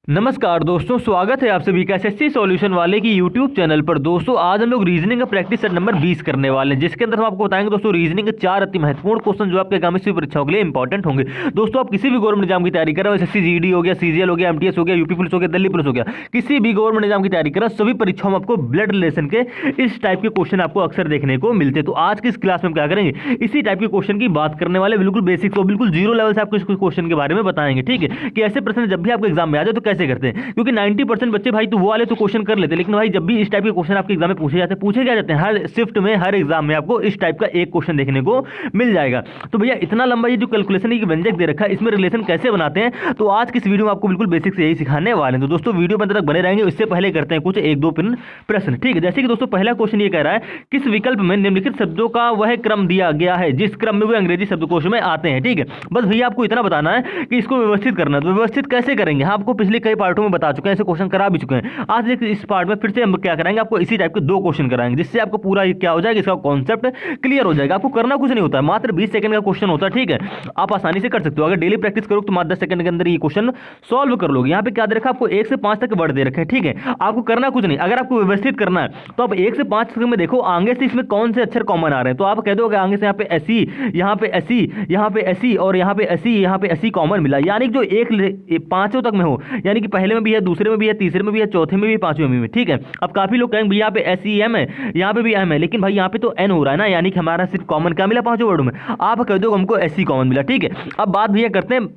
नमस्कार दोस्तों, स्वागत है आप सभी का एसएससी सॉल्यूशन वाले की यूट्यूब चैनल पर। दोस्तों आज हम लोग रीजनिंग का प्रैक्टिस सेट नंबर 20 करने वाले हैं, जिसके अंदर हम आपको बताएंगे दोस्तों रीजनिंग के 4 अति महत्वपूर्ण क्वेश्चन जो आपके आगामी परीक्षाओं के लिए इंपॉर्टेंट होंगे। दोस्तों आप किसी भी गवर्नमेंट एग्जाम की तैयारी कर रहे हो, एसएससी जीडी हो गया, सीजीएल हो गया, एमटीएस हो गया, यूपी पुलिस हो गया, दिल्ली पुलिस हो गया, किसी भी गवर्नमेंट एग्जाम की तैयारी कर रहे हो, सभी परीक्षाओं में आपको ब्लड रिलेशन के इस टाइप के क्वेश्चन आपको अक्सर देखने को मिलते हैं। तो आज की इस क्लास में हम क्या करेंगे, इसी टाइप के क्वेश्चन की बात करने वाले, बिल्कुल बेसिक तो बिल्कुल जीरो लेवल से आपको इस क्वेश्चन के बारे में बताएंगे। ठीक है कि ऐसे प्रश्न जब भी आपके एग्जाम में आ जाए तो कैसे करते हैं, क्योंकि 90% बच्चे भाई तो वो वाले तो क्वेश्चन कर लेते हैं, लेकिन भाई जब भी इस टाइप के क्वेश्चन आपके एग्जाम में पूछे क्या जाते हैं, हर शिफ्ट में हर एग्जाम में आपको इस टाइप का एक क्वेश्चन देखने को मिल जाएगा। तो भैया इतना लंबा ये जो कैलकुलेशन है, व्यंजक दे रखा है, इसमें रिलेशन कैसे बनाते हैं, तो आज की इस वीडियो में आपको बिल्कुल बेसिक से यही सिखाने वाले हैं। तो दोस्तों वीडियो में तक बने रहेंगे। इससे पहले करते हैं कुछ एक दो प्रश्न। ठीक है, जैसे कि दोस्तों पहला क्वेश्चन ये कह रहा है, किस विकल्प में निम्नलिखित शब्दों का वह क्रम दिया गया है जिस क्रम में वे अंग्रेजी शब्दकोश में आते हैं। ठीक है, बस भैया आपको इतना बताना है कि इसको व्यवस्थित करना है। तो व्यवस्थित कैसे करेंगे, हाँ आपको पिछले कई पार्टों में बता चुके हैं, ऐसे क्वेश्चन करा भी चुके हैं। आज इस पार्ट में फिर से हम क्या कराएंगे, आपको इसी टाइप के दो क्वेश्चन कराएंगे, जिससे आपको पूरा क्या हो जाएगा, इसका कॉन्सेप्ट क्लियर हो जाएगा। आपको करना कुछ नहीं होता है, मात्र 20 सेकंड का क्वेश्चन होता है। ठीक है, आप आसानी से कर सकते हो। अगर डेली प्रैक्टिस करो तो मात्र 10 सेकंड के अंदर ये क्वेश्चन सॉल्व कर लोगे। यहाँ पे क्या दे रखा है, आपको 1 से 5 तक वर्ड दे रखे हैं। ठीक है, आपको करना कुछ नहीं। अगर आपको व्यवस्थित करना है तो आप 1 से 5 तक में देखो आगे से इसमें कौन से अक्षर कॉमन आ रहे हैं, तो आप कह दो आगे से यहाँ पे ऐसी, यहाँ पे ऐसी, यहाँ पे ऐसी और यहाँ पे ऐसी, यहाँ पे ऐसी कॉमन मिला, यानी कि जो एक पांचों तक में हो, यानी कि पहले में भी है, दूसरे में भी है, तीसरे में भी है, चौथे में भी, पांचवें में भी। ठीक है, अब काफी लोग कहेंगे यहाँ पे एस ई एम है, यहाँ पे भी एम है, लेकिन भाई यहाँ पे तो एन हो रहा है ना, यानी कि हमारा सिर्फ कॉमन क्या मिला पांचों वर्डों में, आप कह दो हमको एस सी कॉमन मिला। ठीक है, अब बात भैया करते हैं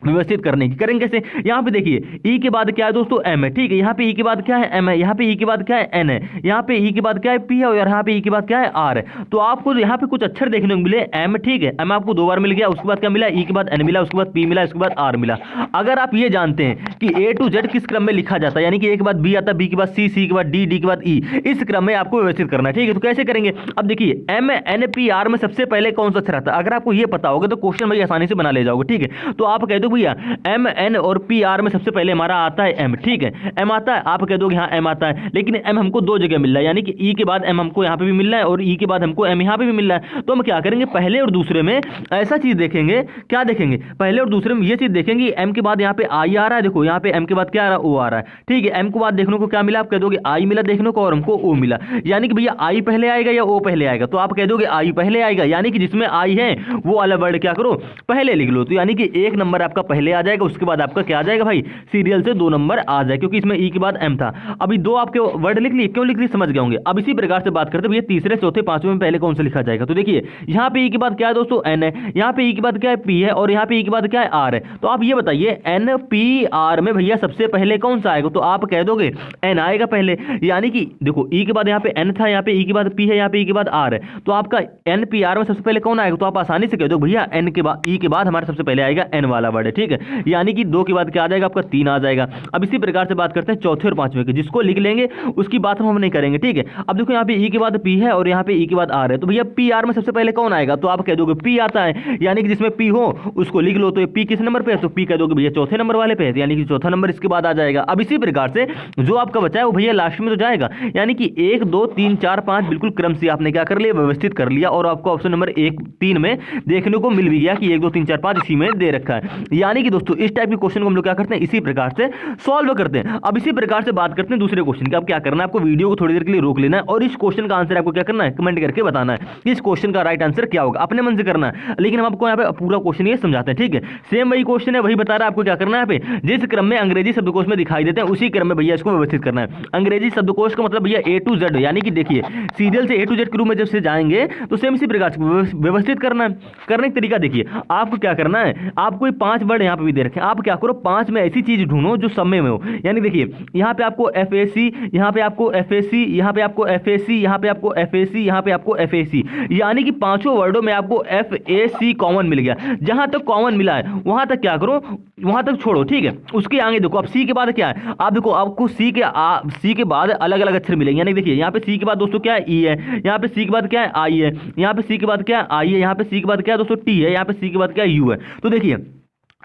व्यवस्थित करने की। करेंगे कैसे, यहाँ पे देखिए ई के बाद क्या है दोस्तों, एम है। ठीक है, यहाँ पे ई के बाद क्या है, एम है, यहाँ पे ई के बाद क्या है, एन है, यहाँ पे ई के बाद क्या है, पी है, और यहाँ पे ई के बाद क्या है, आर है। तो आपको यहाँ पे कुछ अक्षर देखने को मिले, एम। ठीक है, एम आपको 2 बार मिल गया, उसके बाद क्या मिला, ई के बाद एन मिला, उसके बाद पी मिला, उसके बाद आर मिला। अगर आप ये जानते हैं कि ए टू जेड किस क्रम में लिखा जाता है, यानी कि ए के बाद बी आता है, बी के बाद सी, सी के बाद डी, डी के बाद ई, इस क्रम में आपको व्यवस्थित करना है। ठीक है, तो कैसे करेंगे, अब देखिए एम एन पी आर में सबसे पहले कौन सा अक्षर आता है, अगर आपको ये पता होगा तो क्वेश्चन भाई आसानी से बना ले जाओगे। ठीक है, तो आप कह दो भैया एम एन और पी आर में सबसे पहले हमारा आता है एम। ठीक है, एम आता है, आप कह दोगे हाँ एम आता है, लेकिन एम हमको 2 जगह मिल रहा है, यानी कि ई के बाद एम हमको यहाँ पे भी मिल रहा है और ई के बाद हमको एम यहाँ पे भी मिल रहा है। तो हम क्या करेंगे, पहले और दूसरे में ऐसा चीज देखेंगे, क्या देखेंगे, पहले और दूसरे में ये चीज देखेंगे, एम के बाद यहाँ पे आई आ रहा है, देखो यहाँ पे एम के बाद क्या आ रहा है, ओ आ रहा है। ठीक है, एम के बाद देखने को क्या मिला, आप कह दोगे आई मिला देखने को, और हमको ओ मिला, यानी कि भैया आई पहले आएगा या ओ पहले आएगा, तो आप कह दोगे आई पहले आएगा, यानी कि जिसमें आई है वो वाला वर्ड क्या करो, पहले लिख लो। तो यानी कि 1 नंबर आपका पहले आ जाएगा, उसके बाद आपका क्या आ जाएगा भाई, सीरियल से 2 नंबर आ जाए, क्योंकि इसमें ई के बाद एम था। अभी 2 आपके वर्ड लिख लिए, क्यों लिख लिए समझ गए होंगे। अब इसी प्रकार से बात करते हैं भैया तीसरे, चौथे, पांचवें में पहले कौन सा लिखा जाएगा। तो देखिए यहाँ पे ई के बाद क्या है दोस्तों, एन है, यहाँ पे ई के बाद क्या है, पी है, और यहाँ पे ई के बाद क्या है, आर है। तो आप ये बताइए एन पी आर में भैया सबसे पहले कौन सा आएगा, तो आप कह दोगे एन आएगा पहले, यानी कि देखो ई के बाद यहाँ पे एन था, यहाँ पे ई के बाद पी है, यहाँ पे ई के बाद आर है, तो आपका एन पी आर में सबसे पहले कौन आएगा, तो आप आसानी से कह दो भैया एन के बाद, ई के बाद हमारे सबसे पहले आएगा एन वाला वर्ड है। ठीक है, यानी कि 2 के बाद क्या आ जाएगा, आपका 3 आ जाएगा। अब इसी प्रकार से बात करते हैं चौथे और पांचवें की, जिसको लिख लेंगे उसकी बात हम नहीं करेंगे। ठीक है, अब देखो यहाँ पे ई के बाद पी है और यहाँ पे ई के बाद आर है, तो भैया पी आर में सबसे पहले कौन आएगा, तो आप कह दोगे पी आता है, यानी कि जिसमें पी हो उसको लिख लो। तो ये पी किस नंबर पे है, तो पी कह दोगे भैया चौथे नंबर वाले पे है, यानी कि चौथा नंबर इसके बाद आ जाएगा। अब इसी प्रकार से जो आपका बचा है वो भैया लास्ट में तो जाएगा, यानी कि 1 2 3 4 5 बिल्कुल क्रम से आपने क्या कर लिया, व्यवस्थित कर लिया, और आपको ऑप्शन नंबर 1 3 में देखने को मिल भी गया कि 1 2 3 4 5 इसी में दे रखा है। यानी कि दोस्तों इस टाइप के क्वेश्चन को हम लोग क्या करते हैं, इसी प्रकार से सॉल्व करते हैं। अब इसी प्रकार से बात करते हैं दूसरे क्वेश्चन की। अब क्या करना है, आपको वीडियो को थोड़ी देर के लिए रोक लेना है और इस क्वेश्चन का आंसर आपको क्या करना है, कमेंट करके बताना है कि इस क्वेश्चन का राइट आंसर क्या होगा, अपने मन से करना है, लेकिन हम आपको यहाँ पे पूरा क्वेश्चन ये समझाते हैं। ठीक है, सेम वही क्वेश्चन है, वही बता रहा है आपको क्या करना है, यहाँ पे जिस क्रम में अंग्रेजी शब्दकोश में दिखाई देते हैं उसी क्रम में भैया इसको व्यवस्थित करना है। अंग्रेजी शब्दकोश का मतलब भैया ए टू जेड, यानी कि देखिए सीरियल से ए टू जेड के रूप में जब से जाएंगे तो सेम इसी प्रकार से व्यवस्थित करना है। करने का तरीका देखिए, आपको क्या करना है, आपको 5 वर्ड यहाँ पे भी दे रखे हैं, आप क्या करो 5 में ऐसी चीज ढूंढो जो समय में हो, यानी देखिए यहाँ पे आपको एफएसी, यहाँ पे आपको एफएसी, यहाँ पे आपको एफएसी, यहाँ पे आपको एफएसी, यहाँ पे आपको एफएसी, यानी कि पांचों वर्डों में आपको एफएसी कॉमन मिल गया। जहां तक कॉमन मिला है वहां तक क्या करो, वहां तक छोड़ो। ठीक है, उसके आगे देखो, अब सी के बाद क्या है, आप देखो आपको सी के बाद अलग अलग अक्षर मिलेंगे, यानी देखिए यहाँ पे सी के बाद दोस्तों क्या है, ई है, यहाँ पे सी के बाद क्या है, आई है, यहाँ पे सी के बाद क्या है, आई है, यहाँ पे सी के बाद क्या है दोस्तों, टी है, यहाँ पे सी के बाद क्या है, यू है। तो देखिए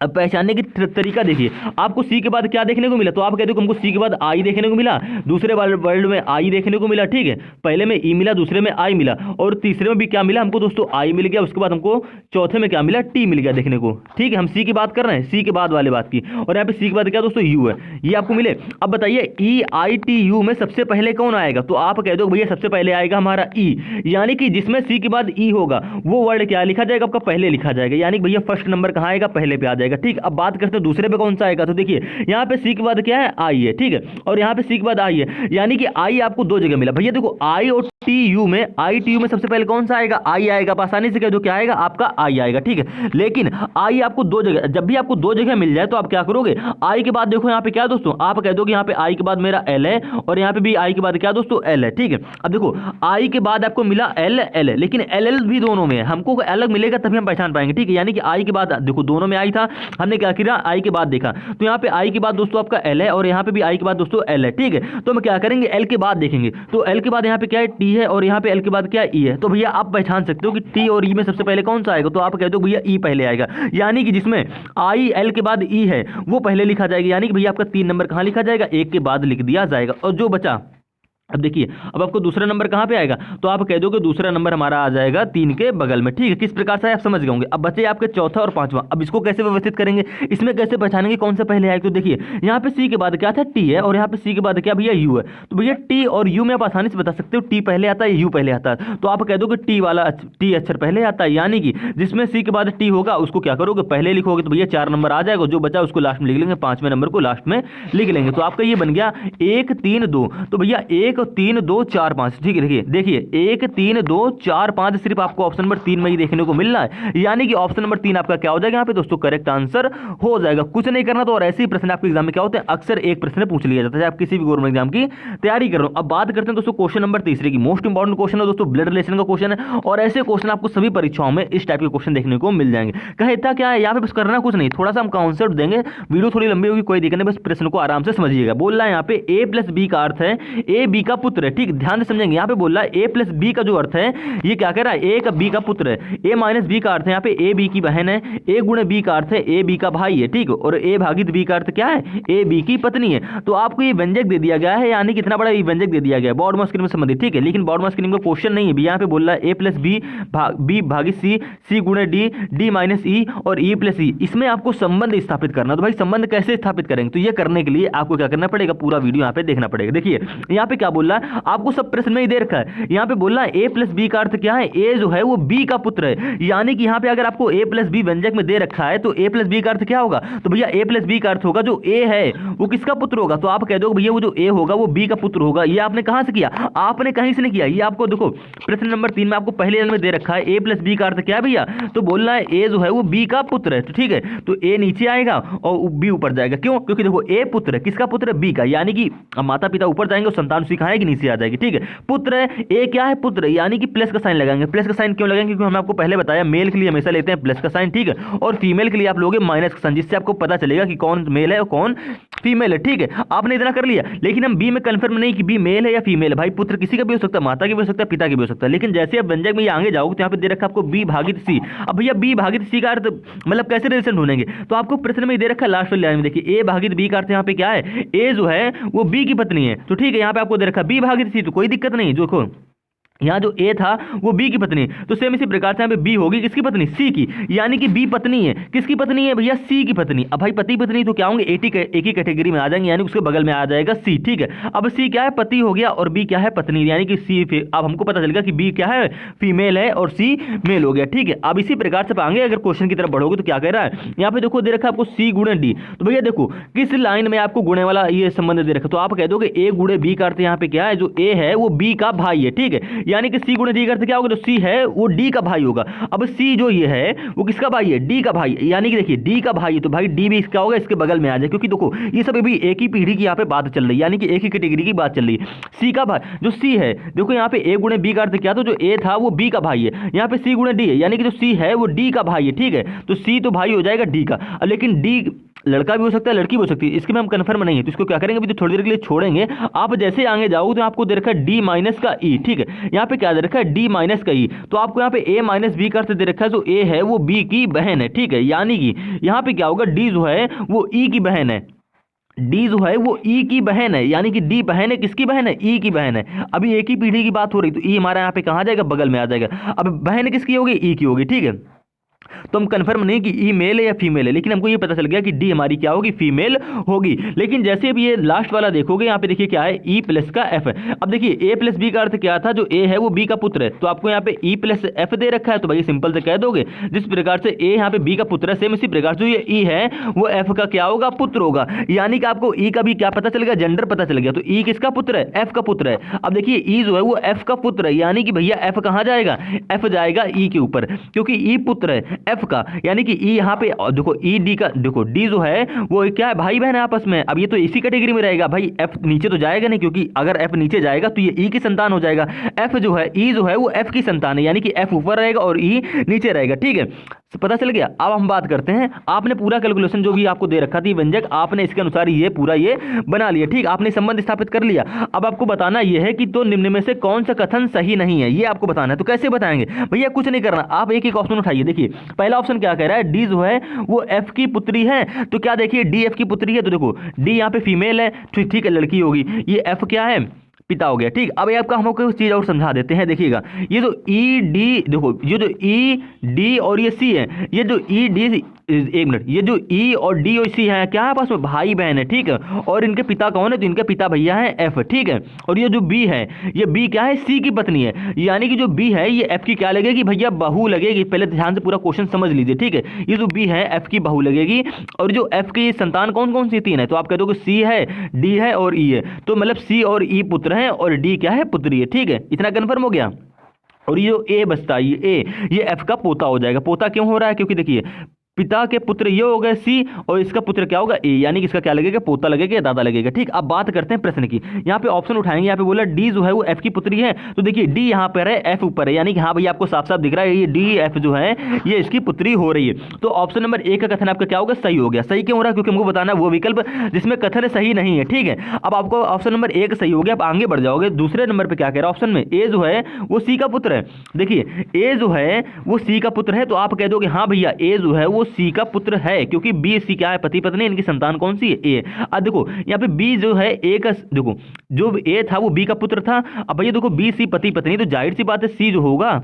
अब पहचानने की तरीका देखिए, आपको सी के बाद क्या देखने को मिला, तो आप कहते हो हमको सी के बाद आई देखने को मिला, दूसरे वर्ड में आई देखने को मिला, ठीक है, पहले में ई मिला, दूसरे में आई मिला, और तीसरे में भी क्या मिला हमको दोस्तों, आई मिल गया, उसके बाद हमको चौथे में क्या मिला, टी मिल गया देखने को, ठीक है। हम सी की बात कर रहे हैं, सी के बाद वाले बात की, और यहाँ पे सी के बाद क्या दोस्तों, यू है, ये आपको मिले। अब बताइए ई आई टी यू में सबसे पहले कौन आएगा, तो आप कह दो भैया सबसे पहले आएगा हमारा ई, यानी कि जिसमें सी के बाद ई होगा वो वर्ड क्या लिखा जाएगा, आपका पहले लिखा जाएगा, यानी कि भैया फर्स्ट नंबर कहाँ आएगा, पहले पे आ जाएगा, ठीक। अब बात करते हैं दूसरे पे कौन सा आएगा, तो देखिए यहाँ पे सी के बाद क्या है, आई है, ठीक है, और यहाँ पे सी के बाद आई है, यानी कि आई आपको दो जगह मिला भैया। देखो आई और टी यू में, आई टी यू में सबसे पहले कौन सा आएगा, आई आएगा, आप आसानी से कह दो क्या आएगा, आपका आई आएगा, ठीक है। लेकिन आई आपको दो जगह, जब भी आपको दो जगह मिल जाए तो आप क्या करोगे, आई के बाद देखो यहाँ पे क्या दोस्तों, आप कह दो कि यहाँ पे आई के बाद मेरा एल है, और यहाँ पे भी आई के बाद क्या दोस्तों, एल है, ठीक है। अब देखो आई के बाद आपको मिला एल एल, लेकिन एल एल भी दोनों में है, हमको अलग मिलेगा तभी हम पहचान पाएंगे, ठीक है। यानी कि आई के बाद देखो दोनों में आई था, हमने क्या किया, आई के बाद देखा, तो यहाँ पे आई के बाद दोस्तों आपका एल है, और यहाँ पे भी आई के बाद दोस्तों एल है, ठीक है। तो हम क्या करेंगे, एल के बाद देखेंगे, तो एल के बाद यहाँ पे क्या है, टी है, और यहाँ पे एल के बाद क्या है, ई है। तो भैया आप पहचान सकते हो कि टी और ई में सबसे पहले कौन सा आएगा, तो आप कहते हो भैया ई पहले आएगा, यानी कि जिसमें आई एल के बाद ई है वो पहले लिखा जाएगा, यानी कि भैया आपका 3 नंबर कहाँ लिखा जाएगा, एक के बाद लिख दिया जाएगा। और जो बचा, अब देखिए अब आपको दूसरा नंबर कहाँ पे आएगा, तो आप कह दो कि दूसरा नंबर हमारा आ जाएगा 3 के बगल में, ठीक है। किस प्रकार से आप समझ गए होंगे। अब बचे आपके चौथा और पांचवा, अब इसको कैसे व्यवस्थित करेंगे, इसमें कैसे पहचानेंगे कौन सा पहले आएगा, तो देखिए यहाँ पे सी के बाद क्या था, टी है, और यहाँ पे सी के बाद क्या भैया, यू है। तो भैया टी और यू में आप आसानी से बता सकते हो टी पहले आता है, यू पहले आता है, तो आप कह दो कि टी वाला टी अक्षर पहले आता है, यानी कि जिसमें सी के बाद टी होगा उसको क्या करोगे, पहले लिखोगे, तो भैया 4 नंबर आ जाएगा, जो बचा उसको लास्ट में लिख लेंगे, 5वें नंबर को लास्ट में लिख लेंगे। तो आपका ये बन गया 1 3 2, तो भैया 1 3 2 4 5, ठीक है। देखिए 1 3 2 4 5 सिर्फ आपको ऑप्शन नंबर 3 में ही देखने को मिल रहा है, यानी कि ऑप्शन नंबर 3 आपका क्या हो जाएगा यहाँ पे दोस्तों, करेक्ट आंसर हो जाएगा। कुछ नहीं करना, तो और ऐसे ही प्रश्न आपके एग्जाम में क्या होते हैं, अक्सर एक प्रश्न पूछ लिया जाता है, आप किसी भी गवर्नमेंट एग्जाम की तैयारी कर रहे हो। अब बात करते हैं दोस्तों क्वेश्चन नंबर तीसरे की, मोस्ट इंपॉर्टेंट क्वेश्चन है दोस्तों, ब्लड रिलेशन का क्वेश्चन है, और ऐसे क्वेश्चन आपको सभी परीक्षाओं में इस टाइप के क्वेश्चन देखने को मिल जाएंगे। कहे इतना क्या है यहाँ पे, बस करना कुछ नहीं, थोड़ा सा हम कॉन्सेप्ट देंगे, वीडियो थोड़ी लंबी होगी, कोई दिक्कत नहीं, बस प्रश्न को आराम से समझिएगा। बोल रहा है यहाँ पे ए प्लस बी का अर्थ है ए बी का पुत्र है, ठीक, ध्यान से समझेंगे। यहाँ पे बोल रहा है ए प्लस बी का जो अर्थ है ये क्या कह रहा है, ए का बी का पुत्र है, ए माइनस बी का अर्थ है यहाँ पे ए बी की बहन है, ए गुणे बी का अर्थ है ए बी का भाई है, ठीक, और ए भागित बी का अर्थ क्या है, ए बी की पत्नी है। तो आपको ये व्यंजक दे दिया गया है, यानी कितना बड़ा ये व्यंजक दे दिया गया है बोर्ड मार्क्स स्कीम में संबंधित, ठीक है। लेकिन बोर्ड मार्क्स स्कीम का क्वेश्चन नहीं है, यहाँ पे बोल रहा है ए प्लस बी भागित सी, सी गुणे डी, डी माइनस ई, और ई प्लस ई, इसमें आपको संबंध स्थापित करना। तो भाई संबंध कैसे स्थापित करेंगे, तो ये करने के लिए आपको क्या करना पड़ेगा, पूरा वीडियो यहाँ पे देखना पड़ेगा। देखिए यहाँ पे क्या बोल रहा है, आपको सब प्रश्न में ही दे रखा है, यहाँ पे बोल रहा है ए प्लस बी का अर्थ क्या है, ए जो है वो बी का पुत्र है, यानी कि यहाँ पे अगर आपको ए प्लस बी व्यंजक में दे रखा है तो ए प्लस बी का अर्थ क्या होगा, तो भैया ए प्लस बी का अर्थ होगा जो ए है वो किसका पुत्र होगा, तो आप कह दो भैया वो जो ए होगा वो बी का पुत्र होगा। ये आपने कहां से किया, आपने कहीं से नहीं किया, ये आपको देखो प्रश्न नंबर 3 में आपको पहले लाइन में दे रखा है ए प्लस बी का अर्थ क्या है भैया, तो बोल रहा है ए जो है वो बी का पुत्र है, तो ठीक है, तो ए नीचे आएगा और बी ऊपर जाएगा, क्यों, क्योंकि देखो ए पुत्र है, किसका पुत्र है, बी का, यानी कि माता पिता ऊपर जाएंगे और संतान उसी कहां आएगी, नीचे आ जाएगी, ठीक है। पुत्र है, ए क्या है, पुत्र, यानी कि प्लस का साइन लगाएंगे। प्लस का साइन क्यों लगाएंगे, क्योंकि हमने आपको पहले बताया मेल के लिए हमेशा लेते हैं प्लस का साइन, ठीक है, और फीमेल के लिए आप लोगे माइनस का साइन, जिससे आपको पता चलेगा कि कौन मेल है और कौन फीमेल है, ठीक है। आपने इतना कर लिया, लेकिन हम बी में कंफर्म नहीं कि बी मेल है या फीमेल है। भाई पुत्र किसी का भी हो सकता है, माता का भी हो सकता है, पिता का भी हो सकता है, लेकिन जैसे आप व्यंजक में ये आगे जाओगे तो यहाँ पे दे रखा आपको बी भागित सी। अब भैया बी भागित सी का अर्थ मतलब कैसे रिलेशन ढूंढेंगे, तो आपको प्रश्न में दे रखा है लास्ट वाली लाइन में, देखिए ए भागित बी का अर्थ यहाँ पे क्या है, ए जो है वो बी की पत्नी है, तो ठीक है, यहाँ पे आपको दे रखा बी भागित सी, तो कोई दिक्कत नहीं, देखो यहाँ जो ए था वो बी की पत्नी, तो सेम इसी प्रकार से यहाँ पे बी होगी किसकी पत्नी, सी की, यानी कि बी पत्नी है, किसकी पत्नी है भैया, सी की पत्नी। अब भाई पति पत्नी तो क्या होंगे, एक ही कैटेगरी में आ जाएंगे, यानी उसके बगल में आ जाएगा सी, ठीक है। अब सी क्या है, पति हो गया, और बी क्या है, पत्नी, यानी कि सी, अब हमको पता चलेगा कि बी क्या है, फीमेल है, और सी मेल हो गया, ठीक है। अब इसी प्रकार से आगे अगर क्वेश्चन की तरफ बढ़ोगे तो क्या कह रहा है, यहाँ पे देखो दे रखा है आपको सी गुणे डी, तो भैया देखो किस लाइन में आपको गुणे वाला ये संबंध दे रखा, तो आप कह दोगे ए गुणे बी का अर्थ यहाँ पे क्या है, जो ए है वो बी का भाई है, ठीक है, यानी कि सी गुणे डी अर्थ क्या होगा, जो सी है वो डी का भाई होगा। अब सी जो ये है वो किसका भाई है, डी का भाई, यानी कि देखिए डी का भाई है, तो भाई डी भी इसका होगा, इसके बगल में आ जाए, क्योंकि देखो ये सब अभी एक ही पीढ़ी की यहाँ पे बात चल रही है, यानी कि एक ही कैटेगरी की बात चल रही है। सी का भाई जो सी है, देखो यहाँ पे ए गुणे बी का अर्थ क्या, तो जो ए था वो बी का भाई है, यहाँ पे सी गुणे डी है, यानी कि जो सी है वो डी का भाई है, ठीक है, तो सी तो भाई हो जाएगा डी का, लेकिन डी लड़का भी हो सकता है, लड़की भी हो सकती है, इसके में हम कंफर्म नहीं है। तो इसको क्या करेंगे, अभी तो थोड़ी देर के लिए छोड़ेंगे। आप जैसे आगे जाओगे तो आपको दे रखा है डी माइनस का ई, ठीक है, यहाँ पे क्या दे रखा है डी माइनस का ई, तो आपको यहाँ पे ए माइनस बी का अर्थ दे रखा है, जो ए है वो बी की बहन है, ठीक है, यानी कि यहाँ पे क्या होगा, डी जो है वो ई की बहन है, डी जो है वो ई की बहन है, यानी कि डी बहन है, किसकी बहन है, ई की बहन है। अभी एक ही पीढ़ी की बात हो रही, तो ई हमारा यहाँ पे कहाँ जाएगा, बगल में आ जाएगा। अब बहन किसकी होगी, ई की होगी, ठीक है। तो हम कंफर्म नहीं कि ई मेल है या फीमेल है, लेकिन हमको ये पता चल गया कि डी हमारी क्या होगी, फीमेल होगी। लेकिन जैसे भी ये लास्ट वाला देखोगे, यहाँ पे देखिए क्या है, ई प्लस का एफ है। अब देखिए ए प्लस बी का अर्थ क्या था, जो ए है वो बी का पुत्र है, तो आपको यहाँ पे ई प्लस एफ दे रखा है, तो भाई सिंपल से कह दोगे, जिस प्रकार से ए यहाँ पे बी का पुत्र है, सेम इसी प्रकार से ये ई है वो एफ का क्या होगा, पुत्र होगा। यानी कि आपको ई का भी क्या पता चल गया, जेंडर पता चल गया। तो ई किसका पुत्र है, एफ का पुत्र है। अब देखिए ई जो है वो एफ का पुत्र है, यानी कि भैया एफ कहाँ जाएगा, एफ जाएगा ई के ऊपर, क्योंकि ई पुत्र है एफ का, यानी कि ई यहाँ पे देखो ई डी का, देखो डी जो है वो क्या है, भाई बहन है आपस में। अब ये तो इसी कैटेगरी में रहेगा भाई, एफ नीचे तो जाएगा नहीं, क्योंकि अगर एफ नीचे जाएगा तो ये ई की संतान हो जाएगा। एफ जो है, ई जो है वो एफ की संतान है, यानी कि एफ ऊपर रहेगा और ई नीचे रहेगा, ठीक है, पता चल गया। अब हम बात करते हैं, आपने पूरा कैलकुलेशन जो भी आपको दे रखा थी व्यंजक, आपने इसके अनुसार ये पूरा ये बना लिया, ठीक, आपने संबंध स्थापित कर लिया। अब आपको बताना ये है कि तो निम्न में से कौन सा कथन सही नहीं है, ये आपको बताना है। तो कैसे बताएंगे भैया, कुछ नहीं करना, आप एक एक ऑप्शन उठाइए। देखिए पहला ऑप्शन क्या कह रहा है, डी जो है वो एफ की पुत्री है, तो क्या देखिए डी एफ की पुत्री है, तो देखो डी यहाँ पे फीमेल है, ठीक है, लड़की होगी, ये एफ क्या है, पिता हो गया, ठीक। अब ये आपका हमको कुछ चीज और समझा देते हैं, देखिएगा ये जो ई डी, देखो ये जो ई डी और ये सी है, ये जो ई डी, एक मिनट, ये जो ई और डी और सी है क्या है, आपस में भाई बहन है, ठीक है, और इनके पिता कौन है, तो इनके पिता भैया है एफ, ठीक है। और ये जो बी है, ये बी क्या है, सी की पत्नी है, यानी कि जो बी है ये एफ की क्या लगेगी भैया, बहू लगेगी। पहले ध्यान से पूरा क्वेश्चन समझ लीजिए, ठीक है, ये जो बी है एफ की बहू लगेगी। और जो एफ की संतान कौन कौन सी तीन है, तो आप कह दो कि सी है, डी है और ई है, तो मतलब सी और ई पुत्र हैं और डी क्या है, पुत्री है, ठीक है, इतना कन्फर्म हो गया। और ये जो ए बचता है, ये एफ का पोता हो जाएगा। पोता क्यों हो रहा है, क्योंकि देखिए पिता के पुत्र ये हो गए सी, और इसका पुत्र क्या होगा ए, यानी कि इसका क्या लगेगा, पोता लगेगा या दादा लगेगा, ठीक। अब बात करते हैं प्रश्न की, यहाँ पे ऑप्शन उठाएंगे, यहाँ पे बोला डी जो है वो एफ की पुत्री है, तो देखिए डी यहाँ पर है, एफ ऊपर है, यानी कि हाँ भैया आपको साफ साफ दिख रहा है ये डी एफ जो है ये इसकी पुत्री हो रही है। तो ऑप्शन नंबर ए का कथन आपका क्या होगा, सही हो गया। सही क्यों हो रहा है, क्योंकि हमको बताना है वो विकल्प जिसमें कथन सही नहीं है, ठीक है। अब आपको ऑप्शन नंबर ए का सही हो गया, आप आगे बढ़ जाओगे। दूसरे नंबर पर क्या कह रहा है ऑप्शन में, ए जो है वो सी का पुत्र है। देखिए ए जो है वो सी का पुत्र है, तो आप कह दोगे हाँ भैया ए जो है वो सी का पुत्र है, क्योंकि बी सी क्या है, पति पत्नी, इनकी संतान कौन सी है, ए। अब देखो यहाँ पे बी जो है ए का, देखो जो ए था वो बी का पुत्र था। अब भैया देखो बी सी पति पत्नी, तो जाहिर सी बात है सी जो होगा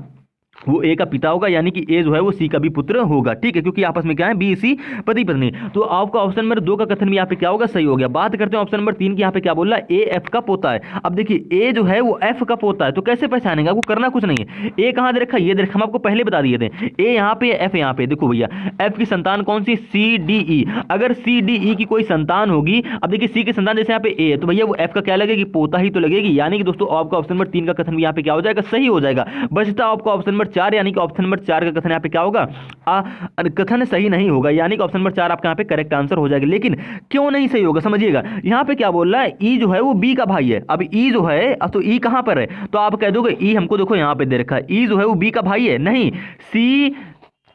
वो ए का पिता होगा, यानी कि ए जो है वो सी का भी पुत्र होगा, ठीक है, क्योंकि आपस में क्या है, बी सी पति पत्नी। तो आपका ऑप्शन नंबर 2 का कथन भी यहाँ पे क्या होगा, सही हो गया। बात करते हैं ऑप्शन नंबर 3 की, यहाँ पे क्या बोल रहा है, ए एफ का पोता है। अब देखिए ए जो है वो एफ का पोता है, तो कैसे पहचानेंगे, आपको करना कुछ नहीं है। ए कहाँ दे रखा है, ये दे रखा, हम आपको पहले बता दिए थे, ए यहाँ पे एफ यहाँ पे। देखो भैया एफ की संतान कौन सी, सी डी ई। अगर सी डी ई की कोई संतान होगी, अब देखिए सी की संतान जैसे यहाँ पे ए है, तो भैया वो एफ का क्या लगेगी, पोता ही तो लगेगी, यानी कि दोस्तों आपका ऑप्शन नंबर 3 का कथन भी यहाँ पे क्या हो जाएगा, सही हो जाएगा। बचता आपका ऑप्शन नंबर 4, यानी कि ऑप्शन नंबर 4 का कथन यहाँ पे क्या होगा, कथन सही नहीं होगा, यानी कि ऑप्शन नंबर 4 आपका यहाँ पे करेक्ट आंसर हो जाएगा। लेकिन क्यों नहीं सही होगा, समझिएगा। यहाँ पे क्या बोल रहा है, ई जो है वो बी का भाई है। अब ई जो है, तो ई कहाँ पर है, तो आप कह दोगे ई हमको देखो यहाँ पे दे रखा है, ई जो है वो बी का भाई है, नहीं, सी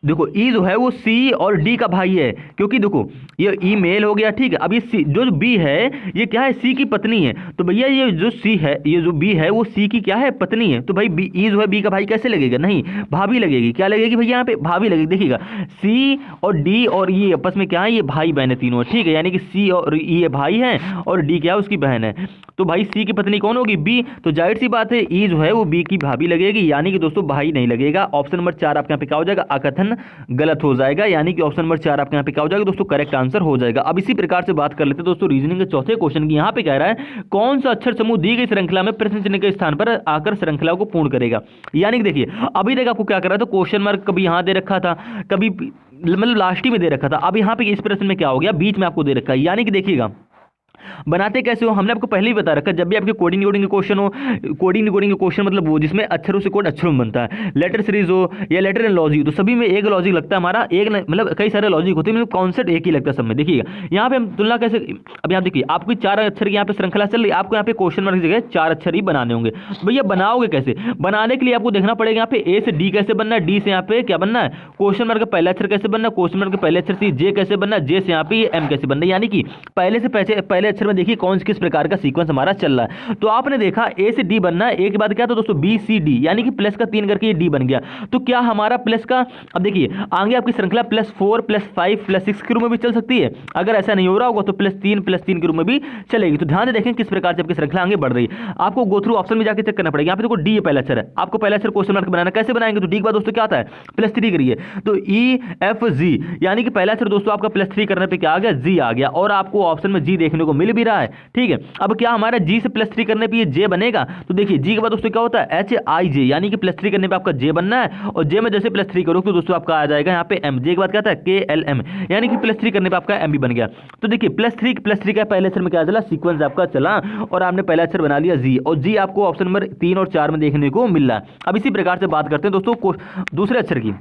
देखो ई जो है वो सी और डी का भाई है, क्योंकि देखो ये ई मेल हो गया, ठीक है। अब ये सी जो बी है ये क्या है, सी की पत्नी है, तो भैया ये जो सी है, ये जो बी है वो सी की क्या है, पत्नी है, तो भाई बी ई जो है बी का भाई कैसे लगेगा, नहीं भाभी लगेगी, क्या लगेगी भैया यहाँ पे, भाभी लगेगी। देखिएगा सी और डी और ये आपस में क्या है, ये भाई बहन है तीनों, ठीक है, यानी कि सी और ये भाई है और डी क्या है, उसकी बहन है। तो भाई सी की पत्नी कौन होगी, बी, तो जाहिर सी बात है ई जो है वो बी की भाभी लगेगी, यानी कि दोस्तों भाई नहीं लगेगा। ऑप्शन नंबर 4 आपके यहाँ पे क्या हो जाएगा, अकथन गलत हो जाएगा, यानी कि ऑप्शन नंबर 4 आपके यहाँ पे क्या हो जाएगा दोस्तों, करेक्ट आंसर हो जाएगा। अब इसी प्रकार से बात कर लेते हैं दोस्तों रीजनिंग के चौथे क्वेश्चन की। यहाँ पे कह रहा है कौन सा अक्षर समूह दी गई श्रृंखला में प्रश्न चिन्ह के स्थान पर आकर श्रृंखला को पूर्ण करेगा। यानी कि देखिए अभी तक आपको क्या कर रहा था, क्वेश्चन मार्क कभी यहाँ दे रखा था, कभी मतलब लास्ट ही में दे रखा था। अब यहाँ पे इस प्रश्न में क्या हो गया, बीच में आपको दे रखा है, यानी कि देखिएगा बनाते कैसे हो, हमने आपको पहले ही बता रखा है। जब भी आपके कोडिंग कोडिंग के क्वेश्चन हो, कोडिंग के क्वेश्चन मतलब वो जिसमें अक्षरों से कोड अक्षरों में बनता है, लेटर सीरीज हो या लेटर एंड लॉजिक, तो सभी में एक लॉजिक लगता है हमारा, एक मतलब कई सारे लॉजिक होते हैं, मतलब कॉन्सेप्ट एक ही लगता है सब में। देखिएगा यहाँ पे हम तुलना कैसे, अब यहाँ देखिए आपकी 4 अक्षर की यहाँ पे श्रृंखला चल रही है, आपको यहाँ पे क्वेश्चन मार्क की जगह 4 अक्षर ही बनाने होंगे। तो भैया बनाओगे कैसे, बनाने के लिए आपको देखना पड़ेगा यहाँ पे ए से डी कैसे बनना है, डी से यहाँ पे क्या बनना है क्वेश्चन मार्क का पहला अक्षर कैसे बनना है, क्वेश्चन मार्क के पहले अक्षर से जे कैसे बनना है, जे से यहाँ पे एम कैसे बनना है, यानी कि पहले से पहले अक्षर में देखिए कौन किस प्रकार का सीक्वेंस हमारा चल रहा है। तो आपने देखा ए से डी बनना है, ए के बाद क्या था दोस्तों बी सी डी, यानी कि प्लस का 3 करके ये डी बन गया। तो क्या हमारा प्लस का, अब देखिए आगे आपकी श्रृंखला +4 +5 +6 के रूप में भी चल सकती है, अगर ऐसा नहीं हो रहा होगा तो +3 के रूप में भी चलेगी। तो ध्यान से देखें किस प्रकार से आपकी श्रृंखला आगे बढ़ रही है। आपको गो थ्रू ऑप्शन में जाकर चेक करना पड़ेगा। यहाँ पे देखो डी पहला अक्षर है, आपको पहला अक्षर क्वेश्चन मार्क बनाना, कैसे बनाएंगे, तो डी के बाद दोस्तों क्या आता है +3 करिए, तो ई एफ जी, यानी कि पहला अक्षर दोस्तों आपका +3 करने पे क्या आ गया, जी आ गया, और आपको ऑप्शन में जी देखने को मिल भी रहा है। ठीक है, अब क्या हमारा जी से +3 करने पे ये जे बनेगा, तो देखिए जी के बाद दोस्तों क्या होता है एच आई जे, यानी कि +3 करने पे आपका जे बनना है, और जे में जैसे +3 करो तो दोस्तों आपका आ जाएगा यहाँ पे एम, जे के बाद क्या था के एल एम, यानी कि +3 करने पे आपका एम भी बन गया। तो देखिए +3 का पहले अक्षर में क्या चला, सीक्वेंस आपका चला, और आपने पहला अक्षर बना लिया जी, और जी आपको ऑप्शन नंबर 3 और 4 में देखने को मिल रहा है। अब इसी प्रकार से बात करते हैं दोस्तों दूसरे अक्षर की।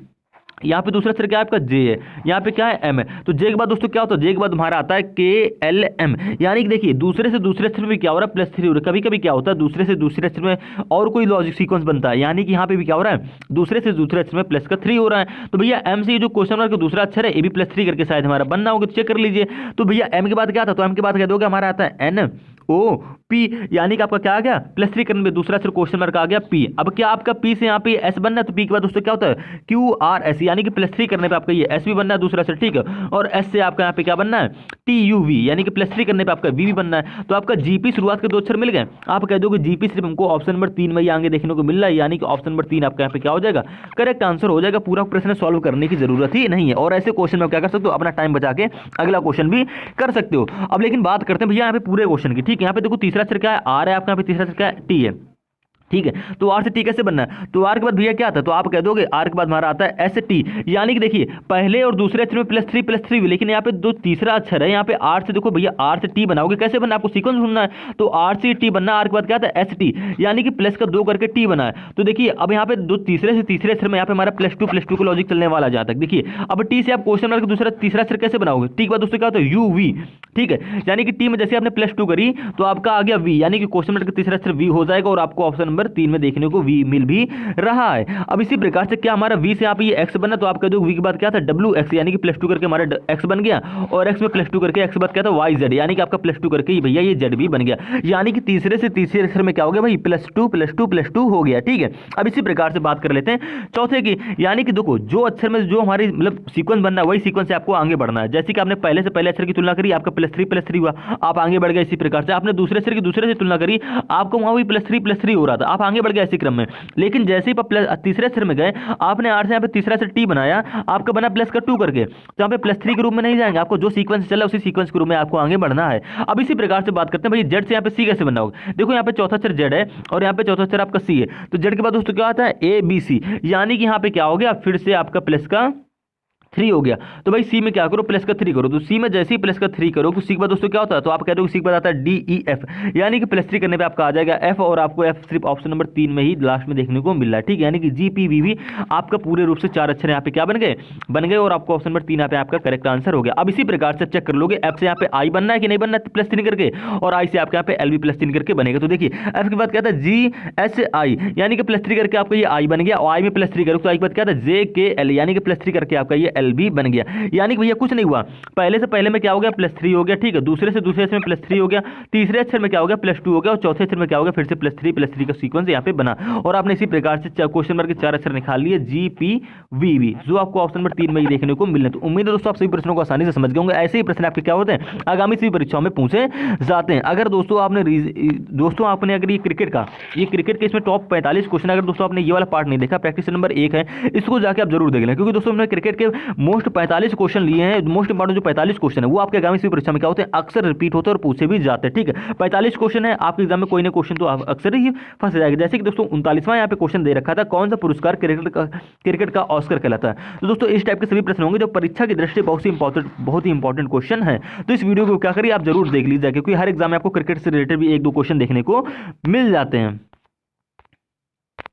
यहाँ पे दूसरा अक्षर क्या है आपका जे है, यहाँ पे क्या है एम है, तो जे के बाद दोस्तों क्या होता है, जे के बाद हमारा आता है के एल एम, यानी कि देखिए दूसरे से दूसरे अक्षर में क्या हो रहा है +3 हो रहा है। कभी कभी क्या होता है दूसरे से दूसरे अक्षर में और कोई लॉजिक सीक्वेंस बनता है, यानी कि यहाँ पे भी क्या हो रहा है दूसरे से दूसरे अक्षर में +3 हो रहा है। तो भैया एम से जो क्वेश्चन मार्क का दूसरा अक्षर है ये भी +3 करके शायद हमारा बनना होगा, तो चेक कर लीजिए। तो भैया एम के बाद क्या था, तो एम के बाद कह दोगे हमारा आता है एन ओ पी, यानी कि आपका क्या आ गया +3 करने में दूसरा अक्षर क्वेश्चन मार्क आ गया पी। अब क्या आपका पी से यहाँ पे एस बनना है, तो पी के बाद दोस्तों क्या होता है क्यू आर एस, यानी कि +3 करने पे आपका ये एस भी बनना है दूसरा अक्षर, ठीक है, और एस से आपका यहाँ पे क्या बनना है टी यू वी, यानी कि +3 करने पे आपका वी भी बनना है। तो आपका जीपी शुरुआत के 2 अक्षर मिल गए, आप कह दोगे जीपी सिर्फ हमको ऑप्शन नंबर 3 में ही आगे देखने को मिल रहा है, यानी कि ऑप्शन नंबर 3 आपका यहाँ पे क्या हो जाएगा करेक्ट आंसर हो जाएगा। पूरा प्रश्न सॉल्व करने की जरूरत ही नहीं है, और ऐसे क्वेश्चन में क्या कर सकते हो अपना टाइम बचा के अगला क्वेश्चन भी कर सकते हो। अब लेकिन बात करते हैं भैया यहाँ पे पूरे क्वेश्चन की, ठीक है, यहाँ पे देखो तीसरा अक्षर क्या है आर है आपका, यहाँ पे तीसरा अक्षर क्या है टी है, ठीक है, तो आर से टी कैसे बनना है, तो आर के बाद भैया क्या आता है, तो आप कह दोगे आर के बाद हमारा आता है एस टी, यानी कि देखिए पहले और दूसरे अक्षर में +3 लेकिन यहाँ पे जो तीसरा अक्षर है यहाँ पे आर से, देखो भैया आर से टी बनाओगे, कैसे बनना आपको सीक्वेंस ढूंढना है, तो आर से टी बनना, आर के बाद क्या आता है एस टी, यानी कि प्लस का 2 करके टी बना है। तो देखिए अब यहाँ पे दो तीसरे से तीसरे अक्षर में यहाँ पे हमारा +2 का लॉजिक चलने वाला जहाँ तक, देखिए अब टी से आप क्वेश्चन मार्क दूसरा तीसरा अक्षर कैसे बनाओगे, टी के बाद दोस्तों क्या होता है यू वी, ठीक है, यानी कि टी में जैसे आपने +2 करी तो आपका आ गया वी, यानी कि क्वेश्चन मार्क का तीसरा अक्षर वी हो जाएगा, और आपको ऑप्शन नंबर 3 में देखने को वी मिल भी रहा है। अब इसी प्रकार से क्या हमारा वी से आप ये एक्स बना, तो आप कह दो वी के बाद क्या था डब्ल्यू एक्स, यानी कि +2 करके हमारा एक्स बन गया, और एक्स में +2 करके एक्स बाद क्या था वाई जेड, यानी कि आपका +2 करके ही भैया ये जेड भी बन गया, यानी कि तीसरे से तीसरे अक्षर में क्या हो गया भाई +2 हो गया, ठीक है। अब इसी प्रकार से बात कर लेते हैं चौथे की, यानी कि देखो जो अक्षर में जो हमारी मतलब सीक्वेंस बनना है वही सीक्वेंस से आपको आगे बढ़ना है। जैसे कि आपने पहले से पहले अक्षर की तुलना करी, आपका +3 हुआ, आप आगे बढ़ गए। इसी प्रकार से आपने दूसरे अक्षर की दूसरे से तुलना करी, आपको वहां भी +3 हो रहा था, आप आगे बढ़ गए इसी क्रम में। लेकिन जैसे ही तीसरे अक्षर में गए, आपने आर से यहाँ पे तीसरा अक्षर टी बनाया, आपका बना +2 करके, तो यहाँ पे +3 के रूप में नहीं जाएंगे, आपको जो सीक्वेंस चला उसी सीक्वेंस के रूप में आपको आगे बढ़ना है। अब इसी प्रकार से बात करते हैं भाई जेड से यहाँ पे सी कैसे बनना होगा। देखो यहाँ पे चौथा अक्षर जेड है और यहाँ पे चौथा अक्षर आपका सी है, तो जेड के बाद दोस्तों क्या आता है ए बी सी, यानी कि यहाँ पे क्या हो गया फिर से आपका प्लस का 3 हो गया। तो भाई सी में क्या करो प्लस का 3 करो, तो सी में जैसे ही प्लस का 3 करो तो सी के बाद दोस्तों क्या होता है, तो आप कहते हो सी के बाद आता है डी ई एफ, यानी कि +3 करने पे आपका आ जाएगा एफ, और आपको एफ सिर्फ ऑप्शन नंबर 3 में ही लास्ट में देखने को मिल रहा है, ठीक है। यानी कि जी पी वी भी आपका पूरे रूप से 4 अक्षर यहाँ पे क्या बन गए, और आपको ऑप्शन नंबर 3 यहाँ पे आपका करेक्ट आंसर हो गया। अब इसी प्रकार से चेक कर लोगे एफ से यहाँ पे आई बनना है कि नहीं बनना है +3 करके, और आई से आपके यहाँ पे एल भी +3 करके बनेगा। तो देखिए एफ के बाद क्या था जी एस आई, यानी कि +3 करके आपका ये आई बन गया, और आई में +3 करो तो आई के बाद क्या था जे के एल, यानी कि +3 करके आपका ये एल भी बन गया। यानी कि भैया कुछ नहीं हुआ, पहले से पहले में क्या हो गया +3 हो गया, ठीक है, दूसरे से दूसरे अक्षर में +3 हो गया, तीसरे अक्षर में क्या हो गया +2 हो गया, और चौथे अक्षर में क्या हो गया फिर से +3 का सीक्वेंस यहाँ पे बना, और आपने इसी प्रकार से क्वेश्चन मार्क के 4 अक्षर निकाल लिए जी पी वी वी, जो आपको ऑप्शन नंबर 3 में ही देखने को मिलने। तो उम्मीद है दोस्तों आप सभी प्रश्नों को आसानी से समझ गए होंगे। ऐसे ही प्रश्न आपके क्या होते हैं आगामी सभी परीक्षाओं में पूछे जाते हैं। अगर दोस्तों आपने अगर ये क्रिकेट के इसमें टॉप 45 क्वेश्चन, अगर दोस्तों आपने ये वाला पार्ट नहीं देखा, प्रैक्टिस नंबर 1 है, इसको जाके आप जरूर देख लें, क्योंकि दोस्तों हमने क्रिकेट के मोस्ट 45 क्वेश्चन लिए हैं। मोस्ट इंपॉर्टेंट जो 45 क्वेश्चन है वो आपके आगामी परीक्षा में क्या होते हैं, अक्सर रिपीट होते हैं और पूछे भी जाते हैं। ठीक है, 45 क्वेश्चन है, आपके एग्जाम में कोई ना क्वेश्चन तो अक्सर ही फंस जाएगा। जैसे कि दोस्तों 39वां यहाँ पे क्वेश्चन दे रखा था, कौन सा पुरस्कार क्रिकेट का ऑस्कर कहलाता है। तो दोस्तों इस टाइप के सभी प्रश्न होंगे जो परीक्षा की दृष्टि बहुत ही इंपॉर्टेंट क्वेश्चन है। तो इस वीडियो को क्या करिए आप जरूर देख लीजिए, क्योंकि हर एग्जाम में आपको क्रिकेट से रिलेटेड भी एक दो क्वेश्चन देखने को मिल जाते हैं।